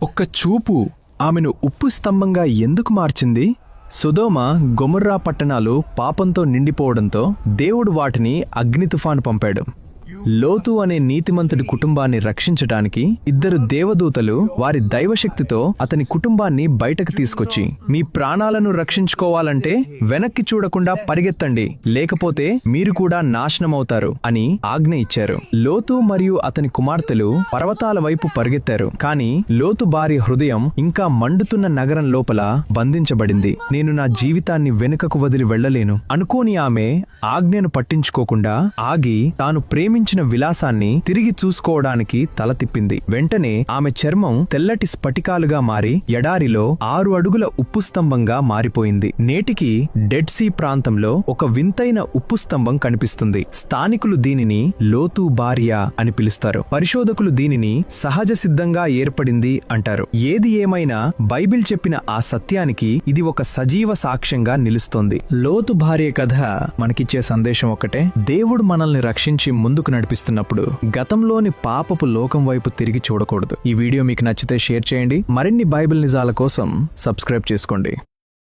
ఒక్క చూపు ఆమెను ఉప్పు స్తంభంగా ఎందుకు మార్చింది? సొదొమ, గొమొర్రా పట్టణాలు పాపంతో నిండిపోవడంతో దేవుడు వాటిని అగ్ని తుఫాను పంపాడు. లోతు అనే నీతిమంతుడి కుటుంబాన్ని రక్షించటానికి 2 దేవదూతలు వారి దైవశక్తితో అతని కుటుంబాన్ని బయటకు తీసుకొచ్చి, మీ ప్రాణాలను రక్షించుకోవాలంటే వెనక్కి చూడకుండా పరిగెత్తండి, లేకపోతే మీరు కూడా నాశనమవుతారు అని ఆజ్ఞ ఇచ్చారు. లోతు మరియు అతని కుమార్తెలు పర్వతాల వైపు పరిగెత్తారు. కాని లోతు భార్య హృదయం ఇంకా మండుతున్న నగరం లోపల బంధించబడింది. నేను నా జీవితాన్ని వెనుకకు వదిలి వెళ్లలేను అనుకోని ఆమె ఆజ్ఞను పట్టించుకోకుండా ఆగి తాను ప్రేమించిన విలాసాన్ని తిరిగి చూసుకోవడానికి తల తిప్పింది. వెంటనే ఆమె చర్మం తెల్లటి స్ఫటికాలుగా మారి ఎడారిలో 6 అడుగుల ఉప్పు స్తంభంగా మారిపోయింది. నేటికి డెడ్ సీ ప్రాంతంలో ఒక వింతైన ఉప్పు స్తంభం కనిపిస్తుంది. స్థానికులు దీనిని లోతు భార్య అని పిలుస్తారు. పరిశోధకులు దీనిని సహజ సిద్ధంగా ఏర్పడింది అంటారు. ఏది ఏమైనా బైబిల్ చెప్పిన ఆ సత్యానికి ఇది ఒక సజీవ సాక్ష్యంగా నిలుస్తోంది. లోతు భార్య కథ మనకిచ్చే సందేశం ఒకటే: దేవుడు మనల్ని రక్షించి ముందుకు నడిపిస్తున్నప్పుడు గతంలోని పాపపు లోకం వైపు తిరిగి చూడకూడదు. ఈ వీడియో మీకు నచ్చితే షేర్ చేయండి. మరిన్ని బైబిల్ నిజాల కోసం సబ్స్క్రైబ్ చేసుకోండి.